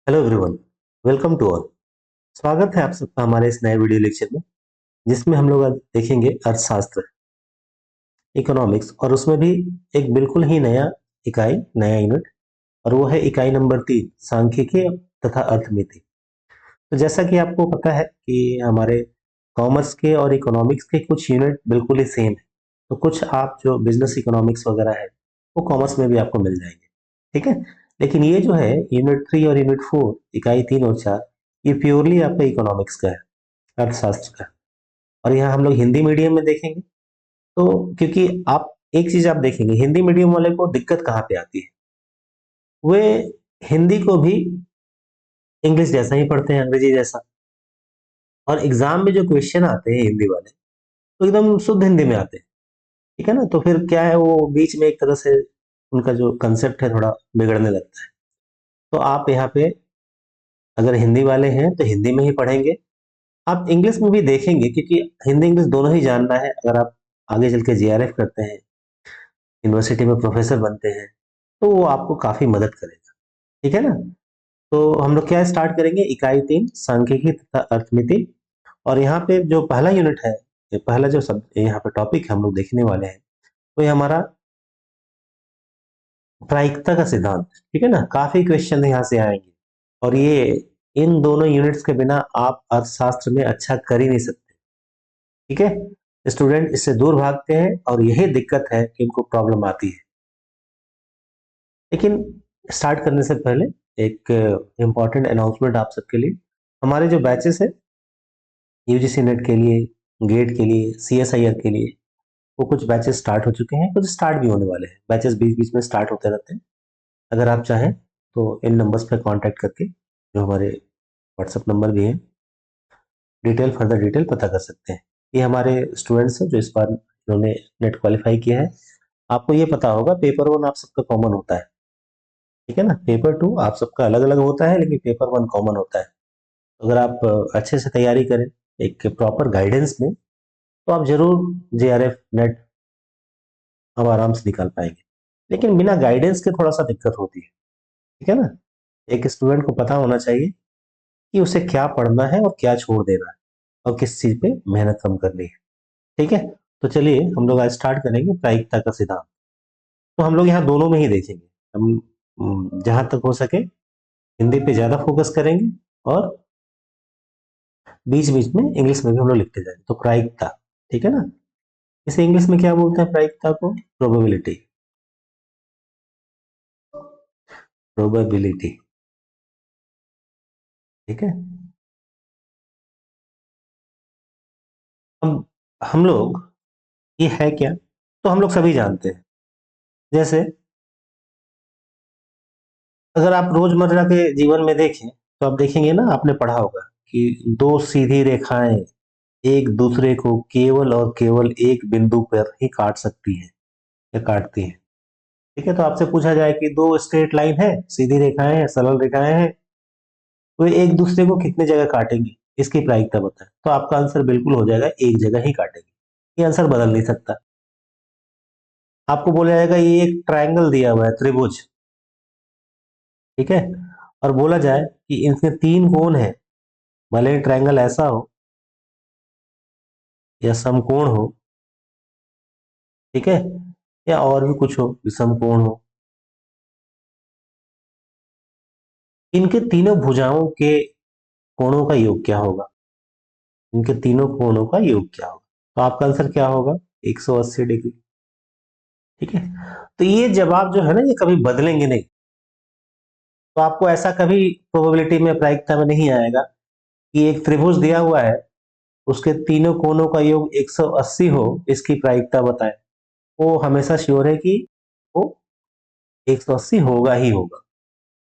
Hello everyone, welcome to all. स्वागत है आप सबका हमारे इस नए वीडियो लेक्चर में, जिसमें हम लोग आज देखेंगे अर्थशास्त्र, इकोनॉमिक्स, और उसमें भी एक बिल्कुल ही नया इकाई, नया यूनिट, और वो है इकाई नंबर 3, सांख्यिकी तथा अर्थमिति। तो जैसा कि आपको पता है कि हमारे कॉमर्स के और इकोनॉमिक्स के कुछ यूनिट बिल्कुल ही सेम है, तो कुछ आप जो बिजनेस इकोनॉमिक्स वगैरह है वो कॉमर्स में भी आपको मिल जाएंगे। ठीक है, लेकिन ये जो है यूनिट 3 और यूनिट 4, इकाई 3 और 4, ये प्योरली आपका इकोनॉमिक्स का है, अर्थशास्त्र का। और यहाँ हम लोग हिंदी मीडियम में देखेंगे। तो क्योंकि आप एक चीज आप देखेंगे, हिंदी मीडियम वाले को दिक्कत कहाँ पे आती है, वे हिंदी को भी इंग्लिश जैसा ही पढ़ते हैं, अंग्रेजी जैसा। और एग्जाम में जो क्वेश्चन आते हैं हिंदी वाले, तो एकदम शुद्ध हिंदी में आते हैं। ठीक है ना, तो फिर क्या है, वो बीच में एक तरह से उनका जो कंसेप्ट है थोड़ा बिगड़ने लगता है। तो आप यहाँ पे अगर हिंदी वाले हैं तो हिंदी में ही पढ़ेंगे। आप इंग्लिश में भी देखेंगे, क्योंकि हिंदी इंग्लिश दोनों ही जानना है। अगर आप आगे चल के जीआरएफ करते हैं, यूनिवर्सिटी में प्रोफेसर बनते हैं, तो वो आपको काफी मदद करेगा। ठीक है ना। तो हम लोग क्या स्टार्ट करेंगे, इकाई 3, सांख्यिकी तथा अर्थमिति। और यहाँ पे जो पहला यूनिट है, ये पहला जो सब यहाँ पे टॉपिक हम लोग देखने वाले हैं, वो ये हमारा प्रायिकता का सिद्धांत। ठीक है ना, काफी क्वेश्चन यहाँ से आएंगे। और ये इन दोनों यूनिट्स के बिना आप अर्थशास्त्र में अच्छा कर ही नहीं सकते। ठीक है, स्टूडेंट इससे दूर भागते हैं और यही दिक्कत है कि उनको प्रॉब्लम आती है। लेकिन स्टार्ट करने से पहले एक इम्पॉर्टेंट अनाउंसमेंट आप सबके लिए। हमारे जो बैचेस है यूजीसी नेट के लिए, गेट के लिए, सीएसआईआर के लिए, वो कुछ बैचेस स्टार्ट हो चुके हैं, कुछ स्टार्ट भी होने वाले हैं। बैचेस बीच बीच में स्टार्ट होते रहते हैं। अगर आप चाहें तो इन नंबर्स पर कांटेक्ट करके, जो हमारे व्हाट्सएप नंबर भी है, डिटेल फर्दर डिटेल पता कर सकते हैं। ये हमारे स्टूडेंट्स हैं जो इस बार इन्होंने नेट क्वालिफाई किया है। आपको ये पता होगा, पेपर 1 आप सबका कॉमन होता है। ठीक है ना, पेपर 2 आप सबका अलग अलग होता है, लेकिन पेपर 1 कॉमन होता है। अगर आप अच्छे से तैयारी करें, एक प्रॉपर गाइडेंस में, तो आप जरूर जेआरएफ नेट आप आराम से निकाल पाएंगे। लेकिन बिना गाइडेंस के थोड़ा सा दिक्कत होती है। ठीक है ना, एक स्टूडेंट को पता होना चाहिए कि उसे क्या पढ़ना है और क्या छोड़ देना है, और किस चीज पे मेहनत कम करनी है। ठीक है, तो चलिए हम लोग आज स्टार्ट करेंगे प्रायिकता का सिद्धांत। तो हम लोग यहाँ दोनों में ही देखेंगे। हम जहां तक हो सके हिंदी पे ज्यादा फोकस करेंगे, और बीच बीच में इंग्लिश में भी हम लोग लिखते जाएंगे। तो प्रायिकता, ठीक है ना, इसे इंग्लिश में क्या बोलते हैं, प्रायिकता को प्रोबेबिलिटी। प्रोबेबिलिटी, ठीक है। हम लोग, ये है क्या, तो हम लोग सभी जानते हैं। जैसे अगर आप रोजमर्रा के जीवन में देखें, तो आप देखेंगे ना, आपने पढ़ा होगा कि दो सीधी रेखाएं एक दूसरे को केवल और केवल एक बिंदु पर ही काट सकती हैं या काटती हैं। ठीक है, तो आपसे पूछा जाए कि दो स्ट्रेट लाइन है, सीधी रेखाएं हैं, सरल रेखाएं हैं, तो ये एक दूसरे को कितने जगह काटेंगे, इसकी प्रायिकता बताएं। तो आपका आंसर बिल्कुल हो जाएगा, एक जगह ही काटेंगे। ये आंसर बदल नहीं सकता। आपको बोला जाएगा ये एक ट्रायंगल दिया हुआ है, त्रिभुज। ठीक है, और बोला जाए कि इनसे 3 कोण है, भले ही ट्रायंगल ऐसा हो या समकोण हो, ठीक है, या और भी कुछ हो, विषम कोण हो, इनके तीनों भुजाओं के कोणों का योग क्या होगा, इनके तीनों कोणों का योग क्या होगा। तो आपका आंसर क्या होगा, 180 डिग्री। ठीक है, तो ये जवाब जो है ना, ये कभी बदलेंगे नहीं। तो आपको ऐसा कभी प्रोबेबिलिटी में, प्रायिकता में नहीं आएगा कि एक त्रिभुज दिया हुआ है, उसके तीनों कोणों का योग 180 हो, इसकी प्रायिकता बताएं। वो हमेशा श्योर है कि वो 180 होगा ही होगा।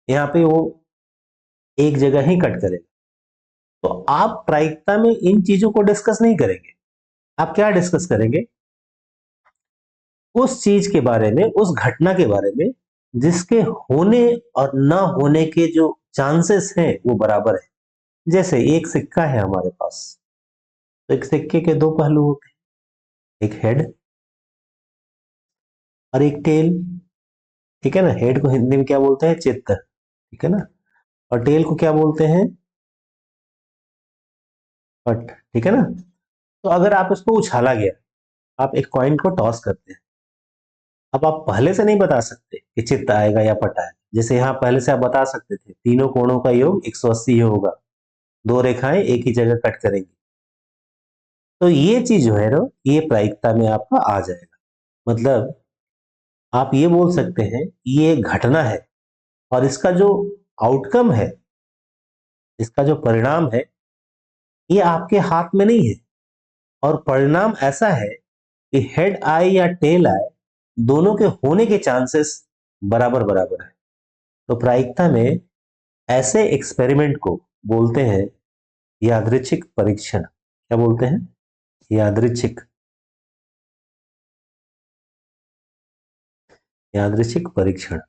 यहाँ पे वो एक जगह ही कट करेगा। तो आप प्रायिकता में इन चीजों को डिस्कस नहीं करेंगे। आप क्या डिस्कस करेंगे, उस चीज के बारे में, उस घटना के बारे में जिसके होने और ना होने के जो चांसेस हैं वो बराबर है। जैसे एक सिक्का है हमारे पास, तो एक सिक्के के दो पहलू होते हैं, एक हेड और एक टेल। ठीक है ना, हेड को हिंदी में क्या बोलते हैं, चित्त। ठीक है ना, और टेल को क्या बोलते हैं? पट। ठीक है ना? तो अगर आप इसको उछाला गया, आप एक कॉइन को टॉस करते हैं, अब आप पहले से नहीं बता सकते कि चित्त आएगा या पट आएगा। जैसे यहाँ पहले से आप बता सकते थे तीनों कोणों का योग 180 ही होगा, दो रेखाएं एक ही जगह कट करेंगी। तो ये चीज जो है ना, ये प्रायिकता में आपका आ जाएगा। मतलब आप ये बोल सकते हैं ये एक घटना है, और इसका जो आउटकम है, इसका जो परिणाम है, ये आपके हाथ में नहीं है। और परिणाम ऐसा है कि हेड आए या टेल आए, दोनों के होने के चांसेस बराबर बराबर है। तो प्रायिकता में ऐसे एक्सपेरिमेंट को बोलते हैं यादृच्छिक परीक्षण। क्या बोलते हैं? यादृच्छिक, यादृच्छिक परीक्षण।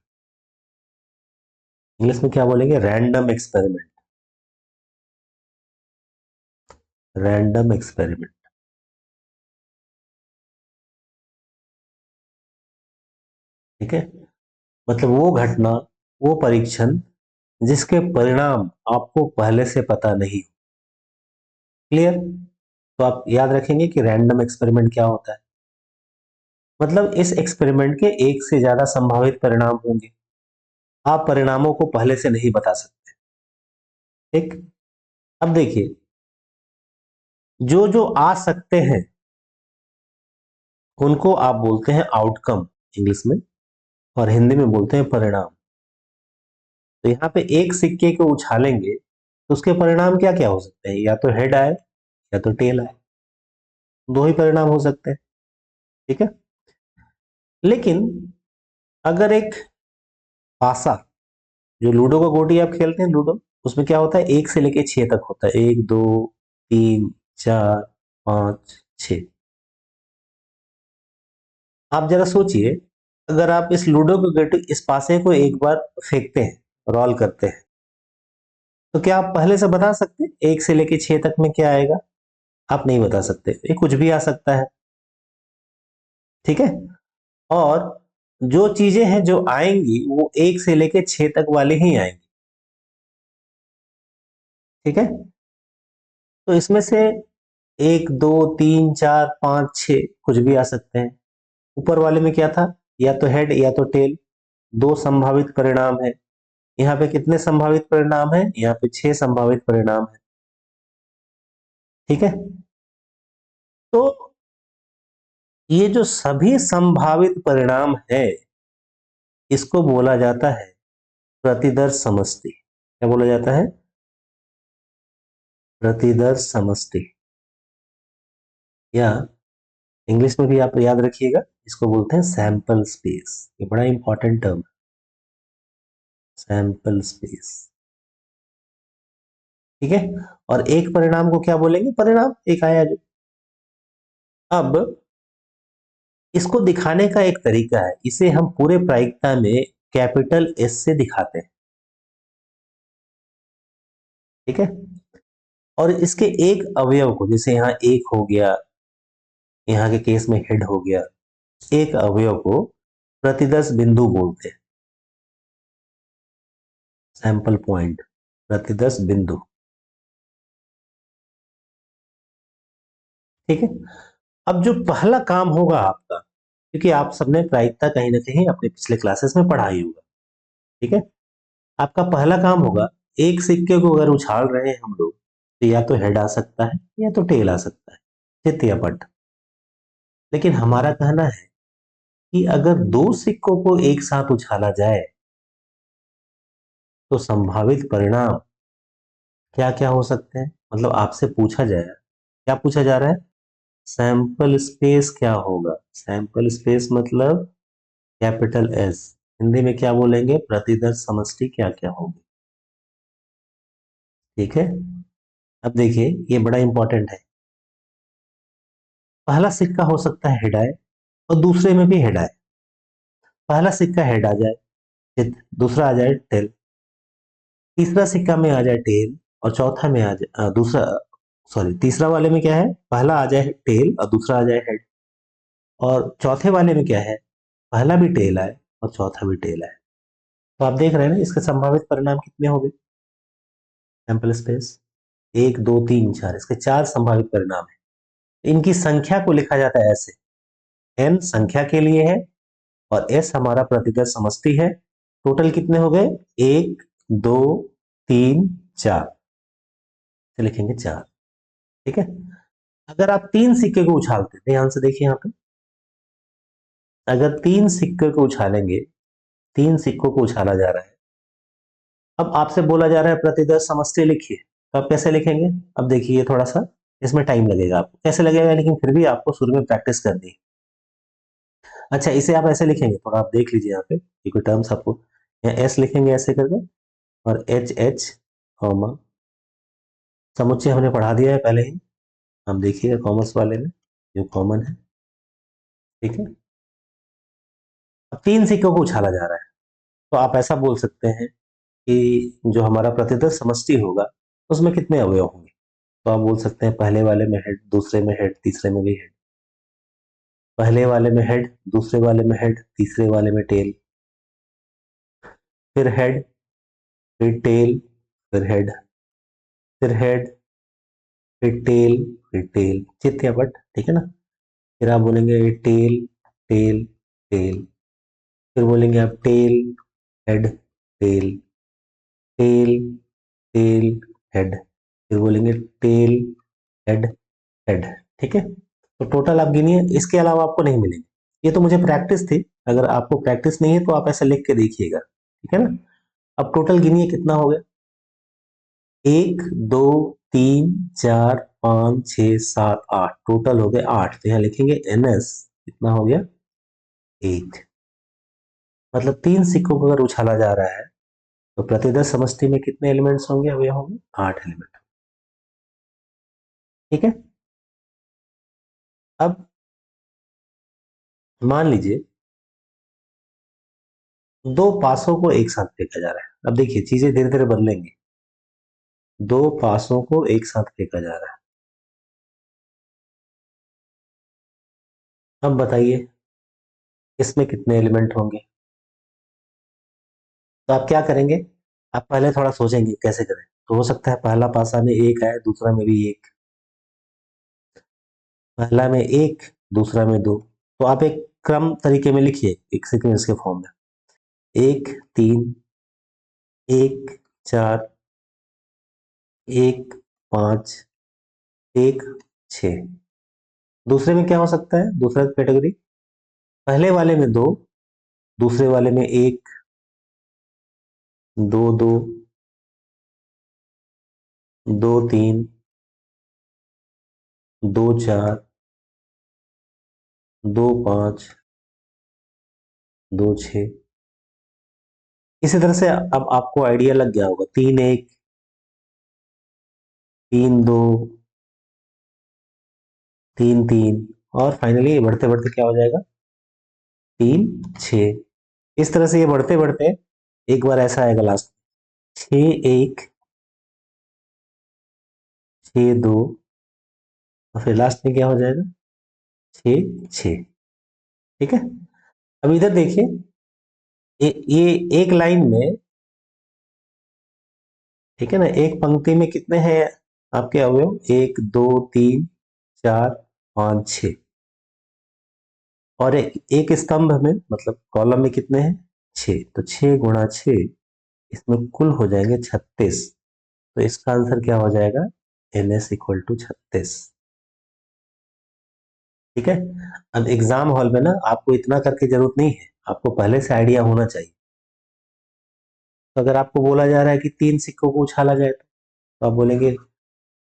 इंग्लिश में क्या बोलेंगे? Random experiment. Random experiment. ठीक है? मतलब वो घटना, वो परीक्षण जिसके परिणाम आपको पहले से पता नहीं। क्लियर? तो आप याद रखेंगे कि रैंडम एक्सपेरिमेंट क्या होता है। मतलब इस एक्सपेरिमेंट के एक से ज्यादा संभावित परिणाम होंगे, आप परिणामों को पहले से नहीं बता सकते। ठीक? अब देखिए, जो जो आ सकते हैं उनको आप बोलते हैं आउटकम इंग्लिश में, और हिंदी में बोलते हैं परिणाम। तो यहाँ पे एक सिक्के को उछालेंगे तो उसके परिणाम क्या क्या हो सकते हैं? या तो हेड आए या तो टेल आए, दो ही परिणाम हो सकते हैं। ठीक है? लेकिन अगर एक पासा, जो लूडो का गोटी आप खेलते हैं लूडो, उसमें क्या होता है? एक से लेके छह तक होता है, एक दो तीन चार पांच छह। आप जरा सोचिए, अगर आप इस लूडो के गोटी, इस पासे को एक बार फेंकते हैं, रोल करते हैं, तो क्या आप पहले से बता सकते हैं एक से लेके छह तक में क्या आएगा? आप नहीं बता सकते, ये कुछ भी आ सकता है। ठीक है? और जो चीजें हैं जो आएंगी वो एक से लेके छह तक वाले ही आएंगे। ठीक है? तो इसमें से एक दो तीन चार पांच छह कुछ भी आ सकते हैं। ऊपर वाले में क्या था? या तो हेड या तो टेल, दो संभावित परिणाम है। यहाँ पे कितने संभावित परिणाम है? यहाँ पे छह संभावित परिणाम है। ठीक है? तो ये जो सभी संभावित परिणाम है, इसको बोला जाता है प्रतिदर्श समष्टि। क्या बोला जाता है? प्रतिदर्श समष्टि। या इंग्लिश में भी आप याद रखिएगा, इसको बोलते हैं सैंपल स्पेस। ये बड़ा इंपॉर्टेंट टर्म है, सैंपल स्पेस। ठीक है? और एक परिणाम को क्या बोलेंगे? परिणाम एक आया जो। अब इसको दिखाने का एक तरीका है, इसे हम पूरे प्रायिकता में कैपिटल एस से दिखाते हैं। ठीक है? और इसके एक अवयव को, जैसे यहाँ एक हो गया, यहाँ के केस में हेड हो गया, एक अवयव को प्रतिदर्श बिंदु बोलते हैं, सैंपल पॉइंट, प्रतिदर्श बिंदु। ठीक है? अब जो पहला काम होगा आपका, क्योंकि आप सबने प्रायिकता कहीं ना कहीं अपने पिछले क्लासेस में पढ़ा ही होगा। ठीक है? आपका पहला काम होगा, एक सिक्के को अगर उछाल रहे हैं हम लोग, तो या तो हेड आ सकता है या तो टेल आ सकता है, चित्त या पट। लेकिन हमारा कहना है कि अगर दो सिक्कों को एक साथ उछाला जाए तो संभावित परिणाम क्या क्या हो सकते हैं? मतलब आपसे पूछा जाए, क्या पूछा जा रहा है? सैंपल स्पेस क्या होगा? सैंपल स्पेस मतलब कैपिटल एस। हिंदी में क्या बोलेंगे? प्रतिदर्श समष्टि क्या क्या होगी। ठीक है? अब देखिए, ये बड़ा इंपॉर्टेंट है। पहला सिक्का हो सकता है हेड आए, और दूसरे में भी हेड आए। पहला सिक्का हेड आ जाए, फिर दूसरा आ जाए टेल, तीसरा सिक्का में आ जाए टेल, और चौथा में आ जाए दूसरा, सॉरी, तीसरा वाले में क्या है? पहला आ जाए टेल और दूसरा आ जाए हेड। और चौथे वाले में क्या है? पहला भी टेल आए और चौथा भी टेल आए। तो आप देख रहे हैं ना, इसके संभावित परिणाम कितने हो गए? सैंपल स्पेस 1 2 3 4, इसके 4 संभावित परिणाम है। इनकी संख्या को लिखा जाता है ऐसे, n संख्या के लिए है और s हमारा प्रतिदर्श समष्टि है। टोटल कितने हो गए? 1 2 3 4, तो लिखेंगे 4। ठीक है। अगर आप 3 सिक्के को उछालते, ध्यान से देखिए यहाँ पे, अगर 3 सिक्के को उछालेंगे, 3 सिक्कों को उछाला जा रहा है, अब आपसे बोला जा रहा है प्रतिदर्श समष्टि लिखिए, तो आप कैसे लिखेंगे? अब देखिए थोड़ा सा इसमें टाइम लगेगा आपको, कैसे लगेगा, लेकिन फिर भी आपको शुरू में प्रैक्टिस करनी है। अच्छा, इसे आप ऐसे लिखेंगे, थोड़ा आप देख लीजिए यहाँ पे, ये कोई टर्म्स आपको, यहाँ एस लिखेंगे ऐसे करके, और एच एच कॉमा, समुच्चय हमने पढ़ा दिया है पहले ही, हम देखिएगा कॉमर्स वाले में जो कॉमन है। ठीक है। अब 3 सिक्कों को उछाला जा रहा है, तो आप ऐसा बोल सकते हैं कि जो हमारा प्रतिदर्श समष्टि होगा उसमें कितने अवयव होंगे। तो आप बोल सकते हैं पहले वाले में हेड, दूसरे में हेड, तीसरे में भी हेड, पहले वाले में हेड, दूसरे वाले में हेड, तीसरे वाले में टेल, फिर हेड, फिर टेल, फिर हेड, फिर हेड, फिर टेल, फिर टेल, चित्त या पट। ठीक है ना। फिर आप बोलेंगे टेल टेल टेल, फिर बोलेंगे आप tail head tail, tail tail head, फिर बोलेंगे टेल हेड हेड। ठीक है। तो टोटल आप गिनिए, इसके अलावा आपको नहीं मिलेंगे। ये तो मुझे प्रैक्टिस थी, अगर आपको प्रैक्टिस नहीं है तो आप ऐसे लिख के देखिएगा। ठीक है ना। अब टोटल गिनिए कितना हो गया, 1 2 3 4 5 6 7 8, टोटल हो गए 8। तो यहाँ लिखेंगे NS कितना हो गया, 8। मतलब 3 सिक्कों को अगर उछाला जा रहा है तो प्रतिदर्श समष्टि में कितने एलिमेंट्स होंगे? अब ये होंगे 8 एलिमेंट। ठीक है। अब मान लीजिए दो पासों को एक साथ फेंका जा रहा है। अब देखिए चीजें धीरे धीरे बदलेंगी, दो पासों को एक साथ फेंका जा रहा है। अब बताइए इसमें कितने एलिमेंट होंगे? तो आप क्या करेंगे, आप पहले थोड़ा सोचेंगे कैसे करें। तो हो सकता है पहला पासा में एक आए, दूसरा में भी एक, पहला में एक, दूसरा में दो। तो आप एक क्रम तरीके में लिखिए, एक सीक्वेंस के फॉर्म में, 1 3 1 4 1 5 1 6। दूसरे में क्या हो सकता है, दूसरा कैटेगरी, पहले वाले में दो, दूसरे वाले में एक, दो दो, दो तीन, दो चार, दो पांच, दो छ। इसी तरह से अब आपको आइडिया लग गया होगा, 3 1, 3 2, 3 3, और फाइनली बढ़ते बढ़ते क्या हो जाएगा, 3 6। इस तरह से ये बढ़ते बढ़ते एक बार ऐसा आएगा लास्ट, 6 1, 6 2, और फिर लास्ट में क्या हो जाएगा, 6 6। ठीक है। अब इधर देखिए, ये एक लाइन में, ठीक है ना, एक पंक्ति में कितने हैं आपके अवयव, 1 2 3 4 5 6, और एक स्तंभ में मतलब कॉलम में कितने हैं, 6। तो 6 गुणा 6, इसमें कुल हो जाएंगे 36। तो इसका आंसर क्या हो जाएगा, NS इक्वल टू 36। ठीक है। अब एग्जाम हॉल में ना आपको इतना करके जरूरत नहीं है, आपको पहले से आइडिया होना चाहिए। तो अगर आपको बोला जा रहा है कि 3 सिक्कों को उछाला जाए, तो आप बोलेंगे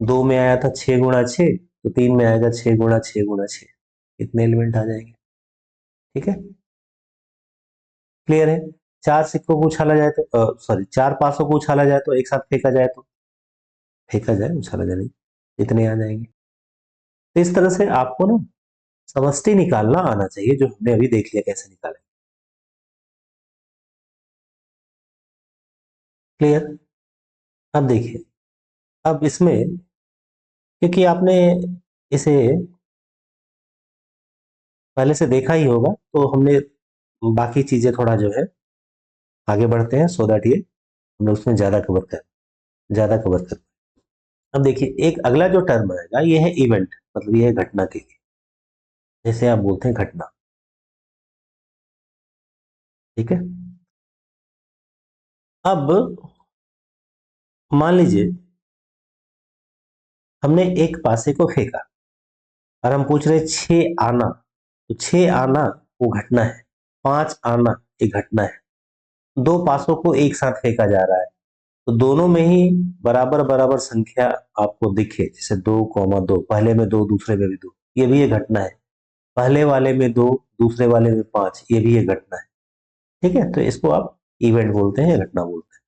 2 में आया था 6 गुणा 6, तो 3 में आएगा 6 गुणा 6 गुणा 6, इतने एलिमेंट आ जाएंगे। ठीक है। क्लियर है। 4 सिक्कों को उछाला जाए तो, सॉरी, 4 पासों को उछाला जाए तो, एक साथ फेंका जाए तो, फेंका जाए उछाला जाए नहीं, इतने आ जाएंगे। तो इस तरह से आपको ना समष्टि निकालना आना चाहिए, जो हमने अभी देख लिया कैसे निकालें। क्लियर। अब देखिए, अब इसमें क्योंकि आपने इसे पहले से देखा ही होगा, तो हमने बाकी चीजें थोड़ा जो है आगे बढ़ते हैं, सो दैट ये हमने उसमें ज्यादा कवर करें। ज्यादा कवर कर पाए। अब देखिए एक अगला जो टर्म आएगा ये है इवेंट, मतलब ये है घटना के लिए, जैसे आप बोलते हैं घटना। ठीक है। अब मान लीजिए हमने एक पासे को फेंका और हम पूछ रहे 6 आना, तो 6 आना वो घटना है, 5 आना एक घटना है। दो पासों को एक साथ फेंका जा रहा है, तो दोनों में ही बराबर बराबर संख्या आपको दिखे, जैसे 2,2, पहले में 2 दूसरे में भी 2, ये भी एक घटना है। पहले वाले में 2 दूसरे वाले में 5, ये भी एक घटना है। ठीक है, तो इसको आप इवेंट बोलते हैं या घटना बोलते हैं।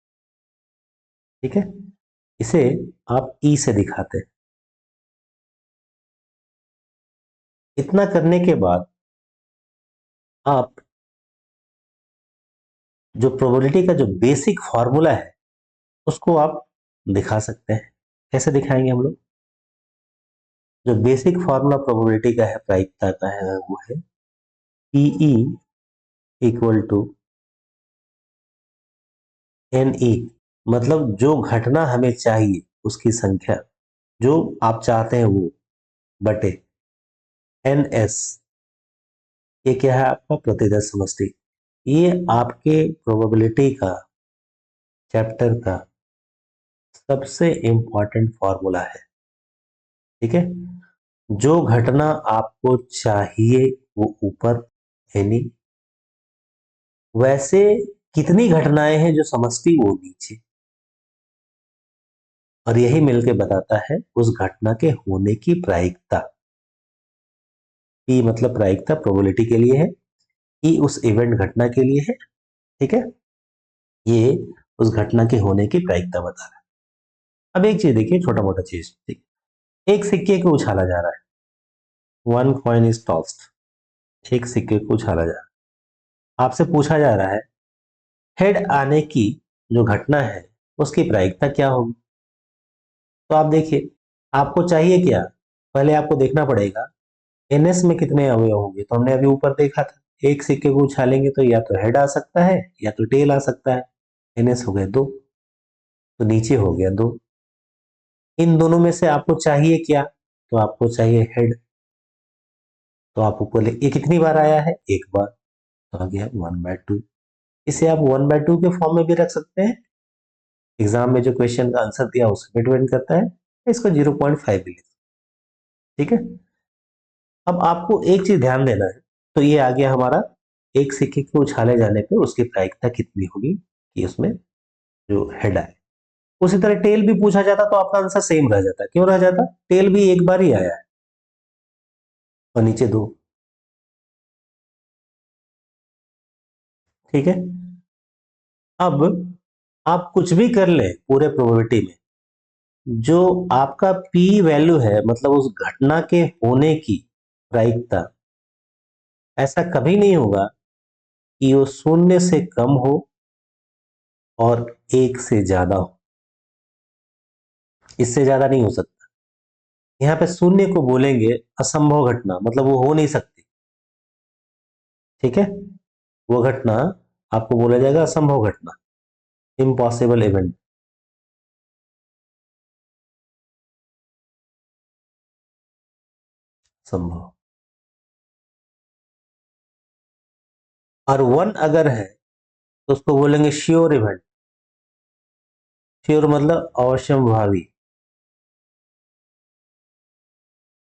ठीक है, इसे आप ई से दिखाते हैं। इतना करने के बाद आप जो प्रोबेबिलिटी का जो बेसिक फॉर्मूला है उसको आप दिखा सकते हैं। कैसे दिखाएंगे हम लोग? जो बेसिक फॉर्मूला प्रोबेबिलिटी का है, प्रायिकता का है, वो है P E equal to n E, मतलब जो घटना हमें चाहिए उसकी संख्या, जो आप चाहते हैं वो, बटे एन एस, ये क्या है आपका प्रतिदर्श समष्टि। ये आपके प्रोबेबिलिटी का चैप्टर का सबसे इंपॉर्टेंट फॉर्मूला है। ठीक है, जो घटना आपको चाहिए वो ऊपर एनी, वैसे कितनी घटनाएं हैं जो समष्टि वो नीचे, और यही मिलके बताता है उस घटना के होने की प्रायिकता। पी मतलब प्रायिकता प्रोबेबिलिटी के लिए है, ई उस इवेंट घटना के लिए है। ठीक है, ये उस घटना के होने की प्रायिकता बता रहा है। अब एक चीज देखिए, छोटा मोटा चीज, ठीक, एक सिक्के को उछाला जा रहा है, वन कॉइन इज टॉस्ड, एक सिक्के को उछाला जा रहा है, आपसे पूछा जा रहा है हेड आने की जो घटना है उसकी प्रायिकता क्या होगी। तो आप देखिए, आपको चाहिए क्या, पहले आपको देखना पड़ेगा एनएस में कितने अवयव होंगे। तो हमने अभी ऊपर देखा था, एक सिक्के को उछालेंगे तो या तो हेड आ सकता है या तो टेल आ सकता है। एनएस हो गए 2, तो नीचे हो गया 2। इन दोनों में से आपको चाहिए क्या, तो आपको चाहिए हेड, तो आप ऊपर ये कितनी बार आया है, एक बार, तो आ गया 1/2। इसे आप 1/2 के फॉर्म में भी रख सकते हैं, एग्जाम में जो क्वेश्चन का आंसर दिया उसमें डिपेंड करता है। इसको 0.5 भी लिख। ठीक है, अब आपको एक चीज ध्यान देना है, तो ये आ गया हमारा एक सिक्के को उछाले जाने पे उसकी प्रायिकता कितनी होगी, कि उसमें जो हेड आए। उसी तरह टेल भी पूछा जाता तो आपका आंसर सेम रह जाता। क्यों रह जाता? टेल भी एक बार ही आया है और नीचे 2। ठीक है, अब आप कुछ भी कर ले पूरे प्रोबेबिलिटी में, जो आपका पी वैल्यू है, मतलब उस घटना के होने की प्रायिकता, ऐसा कभी नहीं होगा कि वो 0 से कम हो और 1 से ज्यादा हो। इससे ज्यादा नहीं हो सकता। यहाँ पे 0 को बोलेंगे असंभव घटना, मतलब वो हो नहीं सकती। ठीक है, वो घटना आपको बोला जाएगा असंभव घटना, इम्पॉसिबल इवेंट। संभव। और 1 अगर है तो उसको बोलेंगे श्योर इवेंट। श्योर मतलब अवश्यंभावी,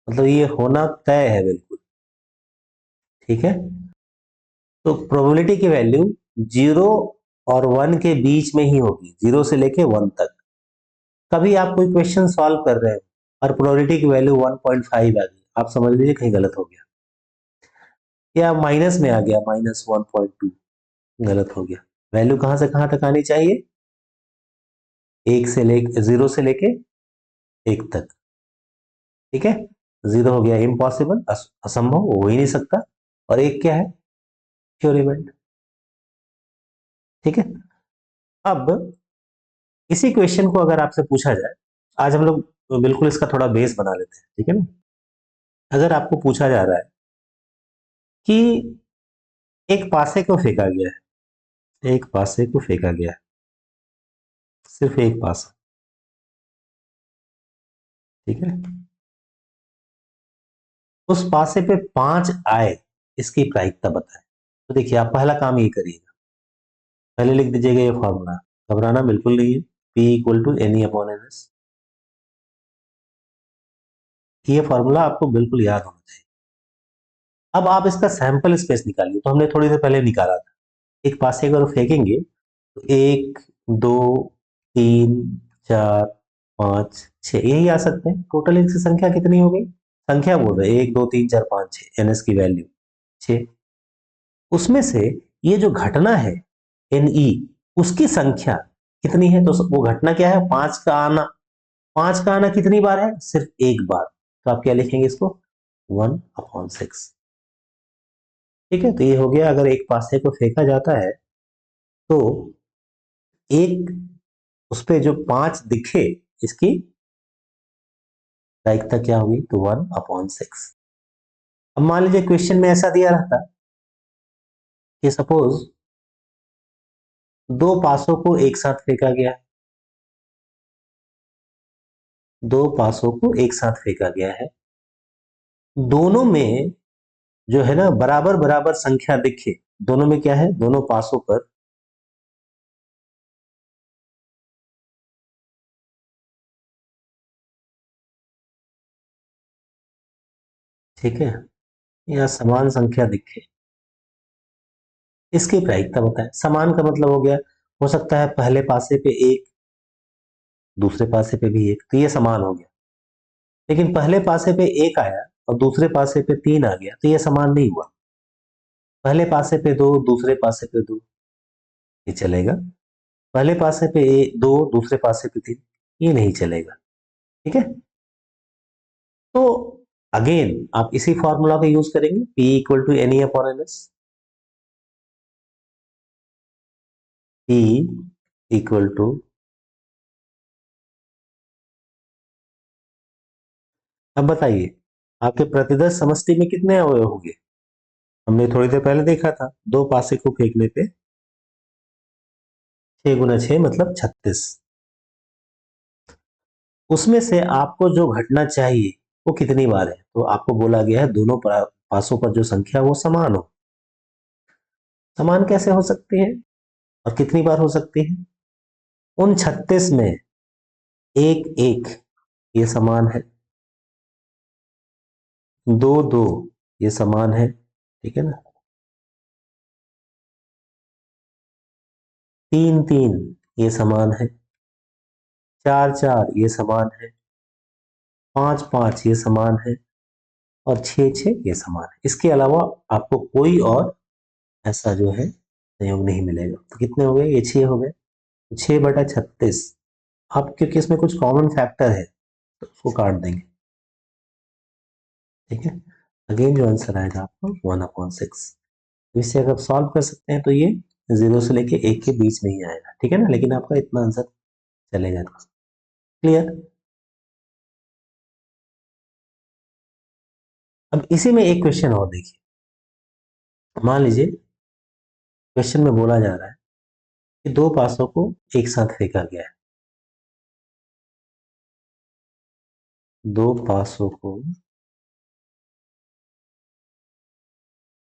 मतलब ये होना तय है बिल्कुल। ठीक है, तो प्रोबेबिलिटी की वैल्यू 0 और 1 के बीच में ही होगी, 0 से लेके 1 तक। कभी आप कोई क्वेश्चन सॉल्व कर रहे हो और प्रोबेबिलिटी की वैल्यू 1.5 आ गई, आप समझ लीजिए कहीं गलत हो गया, या माइनस में आ गया -1.2, गलत हो गया। वैल्यू कहां से कहां तक आनी चाहिए, 0 से लेके 1 तक। ठीक है, 0 हो गया इम्पॉसिबल, असंभव, वो हो ही नहीं सकता, और 1 क्या है, श्योर इवेंट। ठीक है, अब इसी क्वेश्चन को अगर आपसे पूछा जाए, आज हम लोग बिल्कुल इसका थोड़ा बेस बना लेते हैं। ठीक है ना, अगर आपको पूछा जा रहा है कि एक पासे को फेंका गया है, एक पासे को फेंका गया है, सिर्फ एक पासा, ठीक है, उस पासे पे 5 आए, इसकी प्रायिकता बताएं। तो देखिए आप पहला काम ये करिएगा, पहले लिख दीजिएगा ये फॉर्मूला, घबराना बिल्कुल नहीं है, P equal to n E upon n S. ये फॉर्मूला आपको बिल्कुल याद होना चाहिए। अब आप इसका सैंपल स्पेस निकालिए, तो हमने थोड़ी देर पहले निकाला था। एक पासे अगर फेंकेंगे तो 1 2 3 4 5 6 यही आ सकते हैं। टोटल इनकी संख्या कितनी हो गई, संख्या बोल रहे 1 2 3 4 5 6, एनएस की वैल्यू 6। उसमें से ये जो घटना है एन ई, उसकी संख्या कितनी है, तो वो घटना क्या है, 5 का आना। 5 का आना कितनी बार है, सिर्फ एक बार। तो आप क्या लिखेंगे इसको, 1/6। ठीक है, तो ये हो गया। अगर एक पासे को फेंका जाता है तो एक उस पे जो 5 दिखे, इसकी प्रायिकता क्या होगी, तो 1/6। अब मान लीजिए क्वेश्चन में ऐसा दिया रहता कि सपोज दो पासों को एक साथ फेंका गया, दो पासों को एक साथ फेंका गया है, दोनों में जो है ना बराबर बराबर संख्या दिखे, दोनों में क्या है, दोनों पासों पर ठीक है, या समान संख्या दिखे, इसकी प्रायिकता बताएं। समान का मतलब हो गया, हो सकता है पहले पासे पे एक, दूसरे पासे पे भी एक, तो ये समान हो गया। लेकिन पहले पासे पे एक आया और दूसरे पासे पे 3 आ गया, तो ये समान नहीं हुआ। पहले पासे पे 2, दूसरे पासे पे 2, ये चलेगा। पहले पासे पे 2, दूसरे पासे पे 3, ये नहीं चलेगा। ठीक है, तो अगेन आप इसी फॉर्मूला का यूज करेंगे, P equal to n E upon n S. P equal to, अब बताइए आपके प्रतिदर्श समष्टि में कितने अवयव होंगे। हमने थोड़ी देर पहले देखा था, दो पासे को फेंकने पे 6 गुना 6 मतलब 36। उसमें से आपको जो घटना चाहिए वो कितनी बार है, तो आपको बोला गया है दोनों पासों पर जो संख्या वो समान हो। समान कैसे हो सकती है और कितनी बार हो सकती है, उन 36 में एक एक ये समान है, दो दो ये समान है, ठीक है ना, तीन तीन ये समान है, चार चार ये समान है, पांच पांच ये समान है, और छह छह ये समान है। इसके अलावा आपको कोई और ऐसा जो है संयोग नहीं मिलेगा। तो कितने हो गए, ये 6 हो गए, तो 6/36। अब क्योंकि इसमें कुछ कॉमन फैक्टर है तो उसको काट देंगे। ठीक है, अगेन जो आंसर आएगा आपको 1/6। तो इससे अगर सॉल्व कर सकते हैं तो ये 0 से लेके 1 के बीच में ही आएगा। ठीक है ना, लेकिन आपका इतना आंसर चलेगा। क्लियर। अब इसी में एक क्वेश्चन और देखिए, मान लीजिए क्वेश्चन में बोला जा रहा है कि दो पासों को एक साथ फेंका गया है, दो पासों को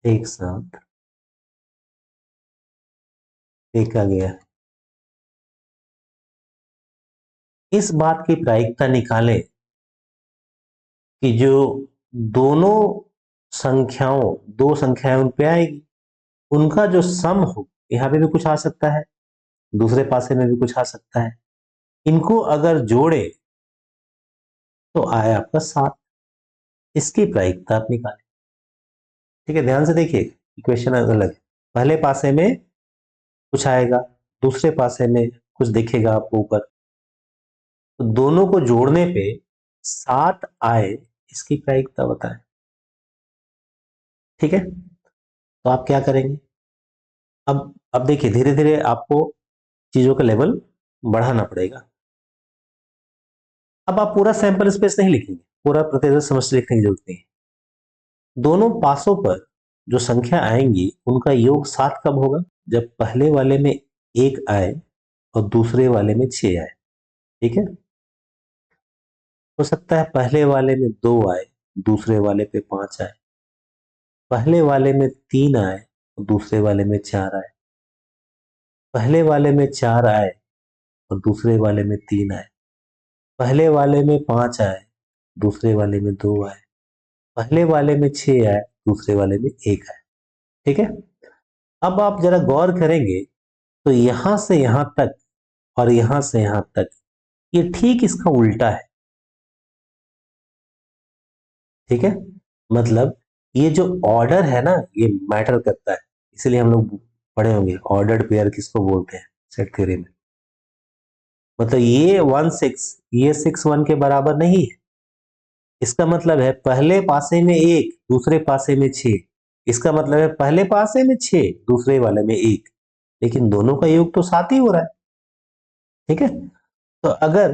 एक साथ फेंका गया है। इस बात की प्रायिकता निकालें कि जो दोनों संख्याओं, दो संख्याएं उन पे आएगी, उनका जो सम हो, यहाँ पे भी कुछ आ सकता है, दूसरे पासे में भी कुछ आ सकता है, इनको अगर जोड़े तो आए आपका 7। इसकी प्रायिकता आप निकालें। ठीक है, ध्यान से देखिए, इक्वेशन अलग है। पहले पासे में कुछ आएगा, दूसरे पासे में कुछ दिखेगा आपको ऊपर, तो दोनों को जोड़ने पे 7 आए, इसकी प्रायिकता बताएं। ठीक है, तो आप क्या करेंगे, अब देखिए धीरे धीरे आपको चीजों का लेवल बढ़ाना पड़ेगा। अब आप पूरा सैंपल स्पेस नहीं लिखेंगे, पूरा प्रतिशत समष्टि लिखने की जरूरत नहीं है। दोनों पासों पर जो संख्या आएंगी उनका योग 7 कब होगा, जब पहले वाले में 1 आए और दूसरे वाले में 6 आए। ठीक है, हो सकता है पहले वाले में 2 आए, दूसरे वाले पे 5 आए, पहले वाले में 3 आए, दूसरे वाले में 4 आए, पहले वाले में 4 आए और दूसरे वाले में 3 आए, पहले वाले में 5 आए, दूसरे वाले में 2 आए, पहले वाले में 6 आए, दूसरे वाले में 1 आए। ठीक है। अब आप जरा गौर करेंगे तो यहां से यहां तक और यहां से यहां तक ये ठीक इसका उल्टा है। ठीक है। मतलब ये जो ऑर्डर है ना, ये मैटर करता है। इसलिए हम लोग पढ़े होंगे ऑर्डर्ड पेयर किसको बोलते हैं सेट थ्योरी में। मतलब ये 1 6 ये 6 1 के बराबर नहीं है। इसका मतलब है पहले पासे में 1, दूसरे पासे में 6। इसका मतलब है पहले पासे में 6, दूसरे वाले में 1, लेकिन दोनों का योग तो 7 ही हो रहा है। ठीक है। तो अगर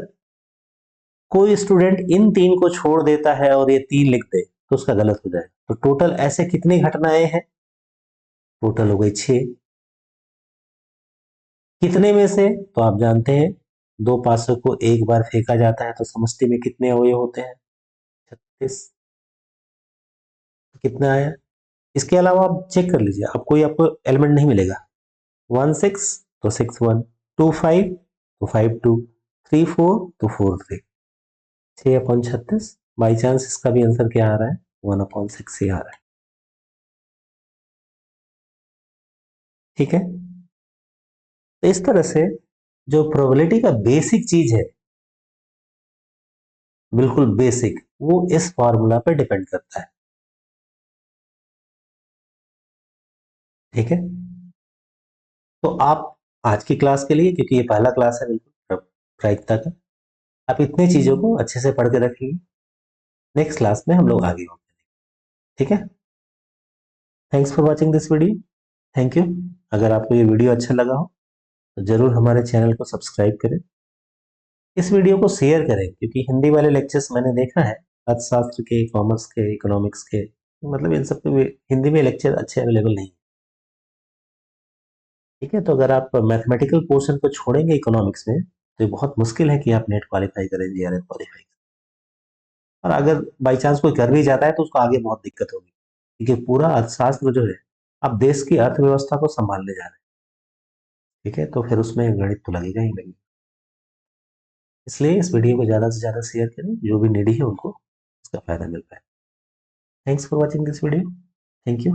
कोई स्टूडेंट इन 3 को छोड़ देता है और ये 3 लिख दे तो उसका गलत हो जाएगा। तो टोटल ऐसे कितनी घटनाएं हैं? टोटल हो गई 6। कितने में से? तो आप जानते हैं 2 पासों को एक बार फेंका जाता है तो समष्टि में कितने अवयव होते हैं? 36। कितना आया? इसके अलावा आप चेक कर लीजिए, अब कोई आपको एलिमेंट नहीं मिलेगा। 1 6 तो 6 1, 2 5 तो 5 2, 3 4 तो 4 3। 6/36। बाई चांस इसका भी आंसर क्या आ रहा है? 1/6 ही आ रहा है। ठीक है। तो इस तरह से जो प्रोबेबिलिटी का बेसिक चीज है, बिल्कुल बेसिक, वो इस फॉर्मूला पे डिपेंड करता है। ठीक है। तो आप आज की क्लास के लिए, क्योंकि ये पहला क्लास है बिल्कुल प्रायिकता का, आप इतनी चीजों को अच्छे से पढ़ के रखिए। नेक्स्ट क्लास में हम लोग आगे होंगे। ठीक है। Thanks for watching this video. Thank you. अगर आपको ये वीडियो अच्छा लगा हो तो जरूर हमारे चैनल को सब्सक्राइब करें। इस वीडियो को शेयर करें, क्योंकि हिंदी वाले लेक्चर्स मैंने देखा है अर्थशास्त्र के, कॉमर्स के, इकोनॉमिक्स के, मतलब इन सब के हिंदी में लेक्चर अच्छे अवेलेबल नहीं। ठीक है। तो अगर आप मैथमेटिकल पोर्शन को छोड़ेंगे इकोनॉमिक्स में तो ये बहुत मुश्किल है कि आप नेट क्वालिफाई करें, जीआरएफ क्वालिफाई करें। और अगर बाई चांस कोई कर भी जाता है तो उसको आगे बहुत दिक्कत होगी, क्योंकि पूरा अर्थशास्त्र जो है आप देश की अर्थव्यवस्था को संभालने जा रहे हैं। ठीक है। तो फिर उसमें गणित तो लगेगा ही लगेगा। इसलिए इस वीडियो को ज़्यादा से ज़्यादा शेयर करें, जो भी नीडी है उनको इसका फायदा मिल पाए। Thanks for watching this video. Thank you.